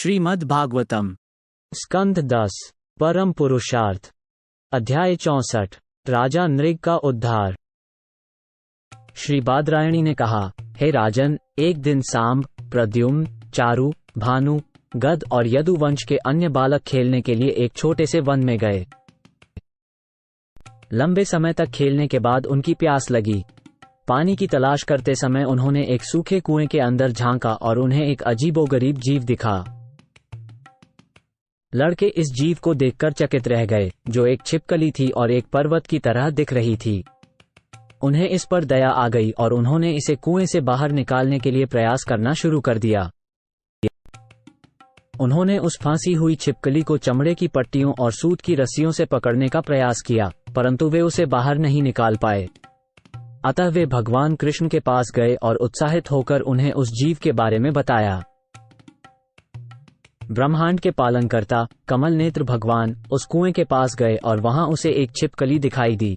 श्रीमद् भागवतम स्कंध 10 परम पुरुषार्थ अध्याय 64 राजा नृग का उद्धार। श्री बादरायणी ने कहा, हे राजन, एक दिन सांब, प्रद्युम्न, चारु, भानु, गद और यदु वंश के अन्य बालक खेलने के लिए एक छोटे से वन में गए। लंबे समय तक खेलने के बाद उनकी प्यास लगी। पानी की तलाश करते समय उन्होंने एक सूखे कुएं के अंदर झांका और उन्हें एक अजीबोगरीब जीव दिखा। लड़के इस जीव को देखकर चकित रह गए, जो एक छिपकली थी और एक पर्वत की तरह दिख रही थी। उन्हें इस पर दया आ गई और उन्होंने इसे कुएं से बाहर निकालने के लिए प्रयास करना शुरू कर दिया। उन्होंने उस फांसी हुई छिपकली को चमड़े की पट्टियों और सूत की रस्सियों से पकड़ने का प्रयास किया, परंतु वे उसे बाहर नहीं निकाल पाए। अतः वे भगवान कृष्ण के पास गए और उत्साहित होकर उन्हें उस जीव के बारे में बताया। ब्रह्मांड के पालनकर्ता कमल नेत्र भगवान उस कुएं के पास गए और वहां उसे एक छिपकली दिखाई दी।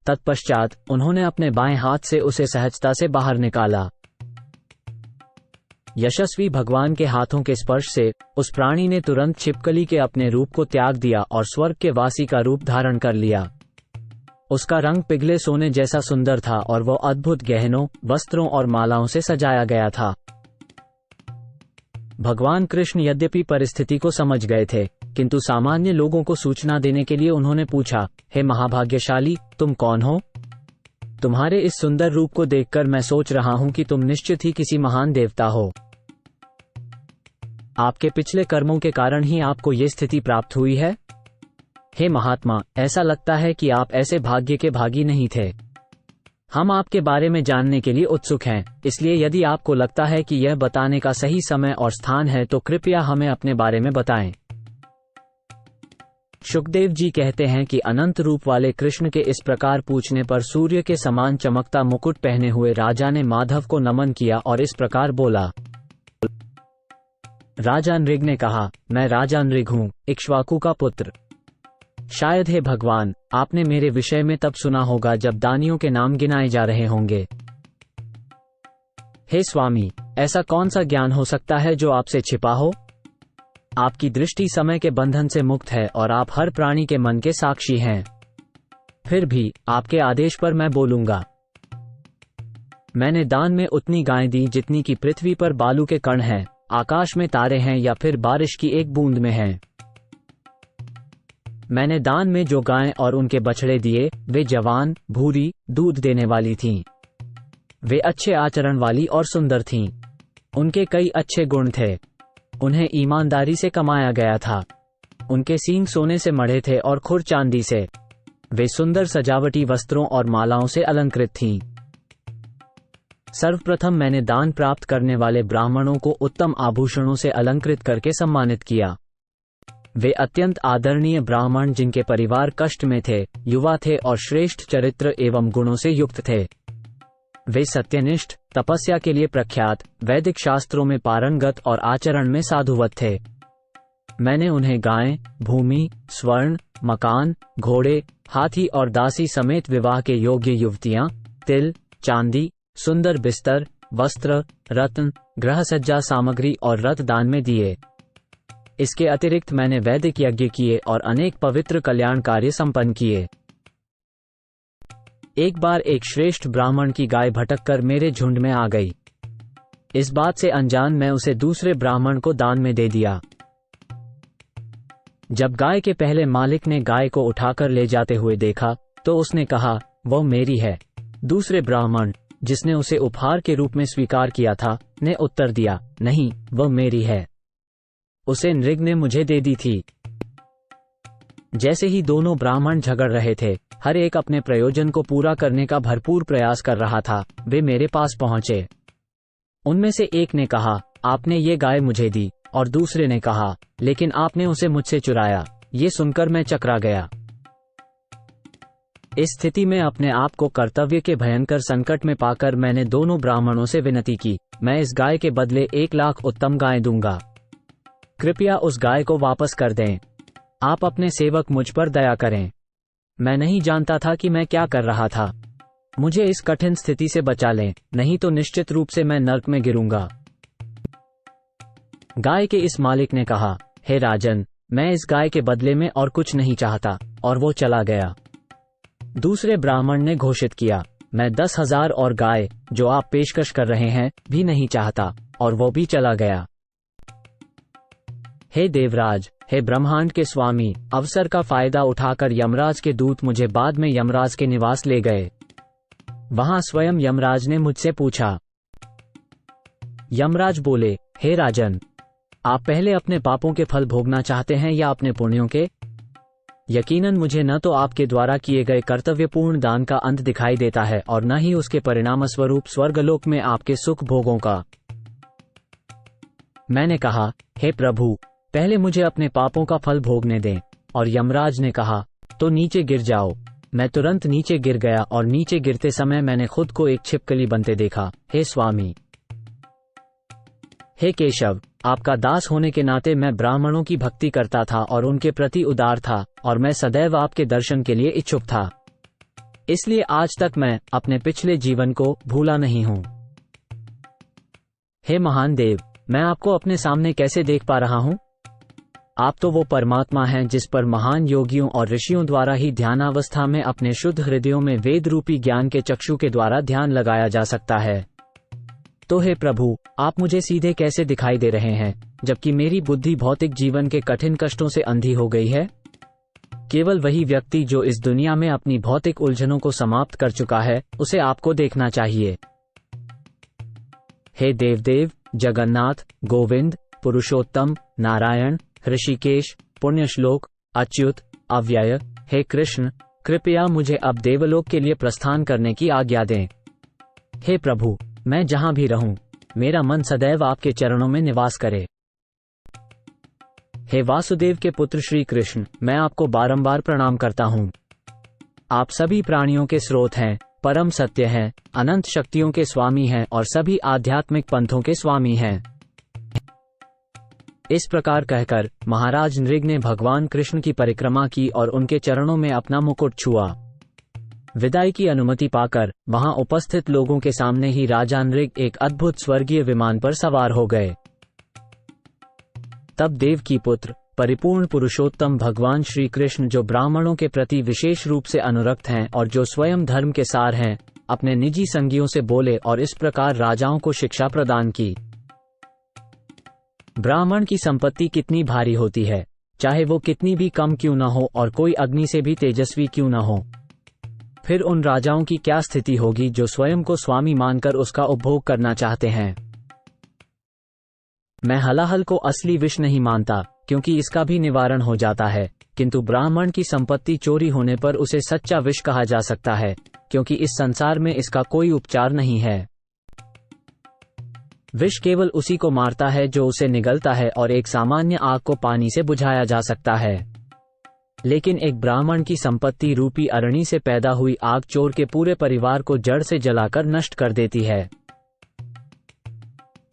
तत्पश्चात उन्होंने अपने बाएं हाथ से उसे सहजता से बाहर निकाला। यशस्वी भगवान के हाथों के स्पर्श से उस प्राणी ने तुरंत छिपकली के अपने रूप को त्याग दिया और स्वर्ग के वासी का रूप धारण कर लिया। उसका रंग पिघले सोने जैसा सुंदर था और वह अद्भुत गहनों, वस्त्रों और मालाओं से सजाया गया था। भगवान कृष्ण यद्यपि परिस्थिति को समझ गए थे, किंतु सामान्य लोगों को सूचना देने के लिए उन्होंने पूछा, हे महाभाग्यशाली, तुम कौन हो? तुम्हारे इस सुंदर रूप को देखकर मैं सोच रहा हूं कि तुम निश्चित ही किसी महान देवता हो। आपके पिछले कर्मों के कारण ही आपको ये स्थिति प्राप्त हुई है। हे महात्मा, ऐसा लगता है कि आप ऐसे भाग्य के भागी नहीं थे। हम आपके बारे में जानने के लिए उत्सुक हैं, इसलिए यदि आपको लगता है कि यह बताने का सही समय और स्थान है तो कृपया हमें अपने बारे में बताएं। शुकदेव जी कहते हैं कि अनंत रूप वाले कृष्ण के इस प्रकार पूछने पर सूर्य के समान चमकता मुकुट पहने हुए राजा ने माधव को नमन किया और इस प्रकार बोला। राजा नृग ने कहा, मैं राजा नृग हूँ, इक्ष्वाकु का पुत्र। शायद हे भगवान, आपने मेरे विषय में तब सुना होगा जब दानियों के नाम गिनाए जा रहे होंगे। हे स्वामी, ऐसा कौन सा ज्ञान हो सकता है जो आपसे छिपा हो? आपकी दृष्टि समय के बंधन से मुक्त है और आप हर प्राणी के मन के साक्षी हैं। फिर भी आपके आदेश पर मैं बोलूंगा। मैंने दान में उतनी गायें दी जितनी कि पृथ्वी पर बालू के कण हैं, आकाश में तारे हैं या फिर बारिश की एक बूंद में हैं। मैंने दान में जो गायें और उनके बछड़े दिए, वे जवान, भूरी, दूध देने वाली थीं। वे अच्छे आचरण वाली और सुंदर थीं। उनके कई अच्छे गुण थे। उन्हें ईमानदारी से कमाया गया था। उनके सींग सोने से मढ़े थे और खुर चांदी से। वे सुंदर सजावटी वस्त्रों और मालाओं से अलंकृत थीं। सर्वप्रथम मैंने दान प्राप्त करने वाले ब्राह्मणों को उत्तम आभूषणों से अलंकृत करके सम्मानित किया। वे अत्यंत आदरणीय ब्राह्मण जिनके परिवार कष्ट में थे, युवा थे और श्रेष्ठ चरित्र एवं गुणों से युक्त थे। वे सत्यनिष्ठ, तपस्या के लिए प्रख्यात, वैदिक शास्त्रों में पारंगत और आचरण में साधुवत थे। मैंने उन्हें गायें, भूमि, स्वर्ण, मकान, घोड़े, हाथी और दासी समेत विवाह के योग्य युवतियां, तिल, चांदी, सुंदर बिस्तर, वस्त्र, रत्न, गृहसज्जा सामग्री और रथ दान में दिए। इसके अतिरिक्त मैंने वैदिक यज्ञ किए और अनेक पवित्र कल्याण कार्य संपन्न किए। एक बार एक श्रेष्ठ ब्राह्मण की गाय भटककर मेरे झुंड में आ गई। इस बात से अनजान मैं उसे दूसरे ब्राह्मण को दान में दे दिया। जब गाय के पहले मालिक ने गाय को उठाकर ले जाते हुए देखा तो उसने कहा, वह मेरी है। दूसरे ब्राह्मण, जिसने उसे उपहार के रूप में स्वीकार किया था, ने उत्तर दिया, नहीं, वह मेरी है। उसे नृग ने मुझे दे दी थी। जैसे ही दोनों ब्राह्मण झगड़ रहे थे, हर एक अपने प्रयोजन को पूरा करने का भरपूर प्रयास कर रहा था, वे मेरे पास पहुंचे। उनमें से एक ने कहा, आपने ये गाय मुझे दी, और दूसरे ने कहा, लेकिन आपने उसे मुझसे चुराया। ये सुनकर मैं चकरा गया। इस स्थिति में अपने आप को कर्तव्य के भयंकर संकट में पाकर मैंने दोनों ब्राह्मणों से विनती की, मैं इस गाय के बदले 1,00,000 उत्तम गायें दूंगा। कृपया उस गाय को वापस कर दें। आप अपने सेवक मुझ पर दया करें। मैं नहीं जानता था कि मैं क्या कर रहा था। मुझे इस कठिन स्थिति से बचा लें, नहीं तो निश्चित रूप से मैं नर्क में गिरूंगा। गाय के इस मालिक ने कहा, हे राजन, मैं इस गाय के बदले में और कुछ नहीं चाहता, और वो चला गया। दूसरे ब्राह्मण ने घोषित किया, मैं 10,000 और गाय जो आप पेशकश कर रहे हैं भी नहीं चाहता, और वो भी चला गया। हे देवराज, हे ब्रह्मांड के स्वामी, अवसर का फायदा उठाकर यमराज के दूत मुझे बाद में यमराज के निवास ले गए। वहां स्वयं यमराज ने मुझसे पूछा। यमराज बोले, हे राजन, आप पहले अपने पापों के फल भोगना चाहते हैं या अपने पुण्यों के? यकीनन मुझे न तो आपके द्वारा किए गए कर्तव्यपूर्ण दान का अंत दिखाई देता है और न ही उसके परिणामस्वरूप स्वर्गलोक में आपके सुख भोगों का। मैंने कहा, हे प्रभु, पहले मुझे अपने पापों का फल भोगने दें। और यमराज ने कहा, तो नीचे गिर जाओ। मैं तुरंत नीचे गिर गया और नीचे गिरते समय मैंने खुद को एक छिपकली बनते देखा। हे स्वामी, हे केशव, आपका दास होने के नाते मैं ब्राह्मणों की भक्ति करता था और उनके प्रति उदार था, और मैं सदैव आपके दर्शन के लिए इच्छुक था। इसलिए आज तक मैं अपने पिछले जीवन को भूला नहीं हूं। हे महान देव, मैं आपको अपने सामने कैसे देख पा रहा हूं? आप तो वो परमात्मा हैं जिस पर महान योगियों और ऋषियों द्वारा ही ध्यानावस्था में अपने शुद्ध हृदयों में वेद रूपी ज्ञान के चक्षु के द्वारा ध्यान लगाया जा सकता है। तो हे प्रभु, आप मुझे सीधे कैसे दिखाई दे रहे हैं, जबकि मेरी बुद्धि भौतिक जीवन के कठिन कष्टों से अंधी हो गई है? केवल वही व्यक्ति जो इस दुनिया में अपनी भौतिक उलझनों को समाप्त कर चुका है, उसे आपको देखना चाहिए। हे देवदेव, जगन्नाथ, गोविंद, पुरुषोत्तम, नारायण, ऋषिकेश, पुण्यश्लोक, अच्युत, अव्यय, हे कृष्ण, कृपया मुझे अब देवलोक के लिए प्रस्थान करने की आज्ञा दें। हे प्रभु, मैं जहां भी रहूं, मेरा मन सदैव आपके चरणों में निवास करे। हे वासुदेव के पुत्र श्री कृष्ण, मैं आपको बारंबार प्रणाम करता हूं। आप सभी प्राणियों के स्रोत हैं, परम सत्य हैं, अनंत शक्तियों के स्वामी हैं और सभी आध्यात्मिक पंथों के स्वामी हैं। इस प्रकार कहकर महाराज नृग ने भगवान कृष्ण की परिक्रमा की और उनके चरणों में अपना मुकुट छुआ। विदाई की अनुमति पाकर वहां उपस्थित लोगों के सामने ही राजा नृग एक अद्भुत स्वर्गीय विमान पर सवार हो गए। तब देव की पुत्र, परिपूर्ण पुरुषोत्तम भगवान श्री कृष्ण, जो ब्राह्मणों के प्रति विशेष रूप से अनुरक्त हैं और जो स्वयं धर्म के सार हैं, अपने निजी संगियों से बोले और इस प्रकार राजाओं को शिक्षा प्रदान की। ब्राह्मण की संपत्ति कितनी भारी होती है, चाहे वो कितनी भी कम क्यों न हो और कोई अग्नि से भी तेजस्वी क्यों न हो। फिर उन राजाओं की क्या स्थिति होगी जो स्वयं को स्वामी मानकर उसका उपभोग करना चाहते हैं। मैं हलाहल को असली विष नहीं मानता, क्योंकि इसका भी निवारण हो जाता है, किंतु ब्राह्मण की संपत्ति चोरी होने पर उसे सच्चा विष कहा जा सकता है, क्योंकि इस संसार में इसका कोई उपचार नहीं है। विष केवल उसी को मारता है जो उसे निगलता है और एक सामान्य आग को पानी से बुझाया जा सकता है, लेकिन एक ब्राह्मण की संपत्ति रूपी अरणि से पैदा हुई आग चोर के पूरे परिवार को जड़ से जलाकर नष्ट कर देती है।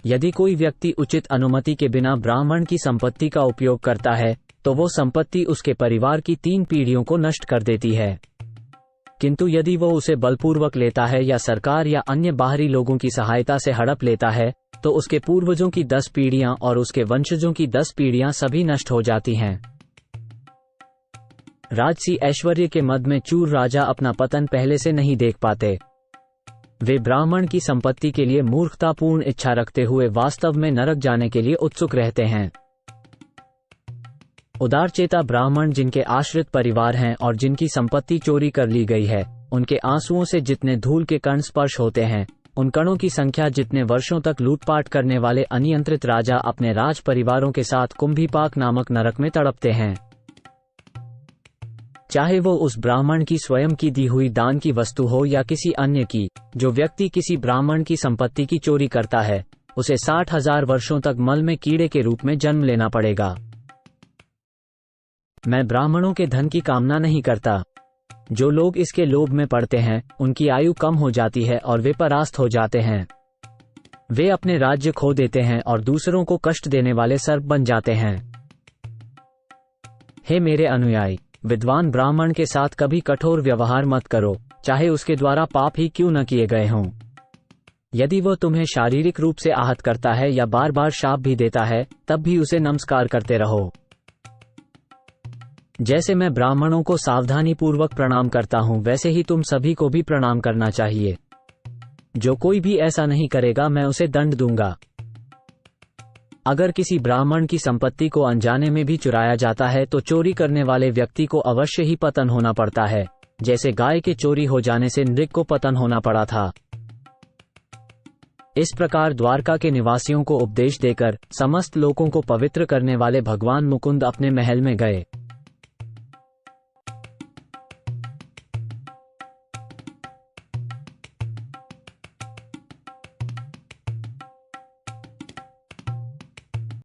यदि कोई व्यक्ति उचित अनुमति के बिना ब्राह्मण की संपत्ति का उपयोग करता है, तो वो संपत्ति उसके परिवार की 3 पीढ़ियों को नष्ट कर देती है। किंतु यदि वो उसे बलपूर्वक लेता है या सरकार या अन्य बाहरी लोगों की सहायता से हड़प लेता है, तो उसके पूर्वजों की 10 पीढ़ियां और उसके वंशजों की 10 पीढ़ियां सभी नष्ट हो जाती हैं। राजसी ऐश्वर्य के मद में चूर राजा अपना पतन पहले से नहीं देख पाते। वे ब्राह्मण की संपत्ति के लिए मूर्खतापूर्ण इच्छा रखते हुए वास्तव में नरक जाने के लिए उत्सुक रहते हैं। उदारचेता ब्राह्मण जिनके आश्रित परिवार हैं और जिनकी संपत्ति चोरी कर ली गई है, उनके आंसुओं से जितने धूल के कण स्पर्श होते हैं, उन कणों की संख्या जितने वर्षों तक लूटपाट करने वाले अनियंत्रित राजा अपने राज परिवारों के साथ कुंभीपाक नामक नरक में तड़पते हैं। चाहे वो उस ब्राह्मण की स्वयं की दी हुई दान की वस्तु हो या किसी अन्य की, जो व्यक्ति किसी ब्राह्मण की संपत्ति की चोरी करता है, उसे 60,000 वर्षों तक मल में कीड़े के रूप में जन्म लेना पड़ेगा। मैं ब्राह्मणों के धन की कामना नहीं करता। जो लोग इसके लोभ में पड़ते हैं, उनकी आयु कम हो जाती है और वे परास्त हो जाते हैं। वे अपने राज्य खो देते हैं और दूसरों को कष्ट देने वाले सर्प बन जाते हैं। हे मेरे अनुयायी, विद्वान ब्राह्मण के साथ कभी कठोर व्यवहार मत करो, चाहे उसके द्वारा पाप ही क्यों न किए गए हों। यदि वह तुम्हें शारीरिक रूप से आहत करता है या बार बार शाप भी देता है, तब भी उसे नमस्कार करते रहो। जैसे मैं ब्राह्मणों को सावधानी पूर्वक प्रणाम करता हूं, वैसे ही तुम सभी को भी प्रणाम करना चाहिए। जो कोई भी ऐसा नहीं करेगा, मैं उसे दंड दूंगा। अगर किसी ब्राह्मण की संपत्ति को अनजाने में भी चुराया जाता है तो चोरी करने वाले व्यक्ति को अवश्य ही पतन होना पड़ता है, जैसे गाय के चोरी हो जाने से नृग को पतन होना पड़ा था। इस प्रकार द्वारका के निवासियों को उपदेश देकर समस्त लोगों को पवित्र करने वाले भगवान मुकुंद अपने महल में गए।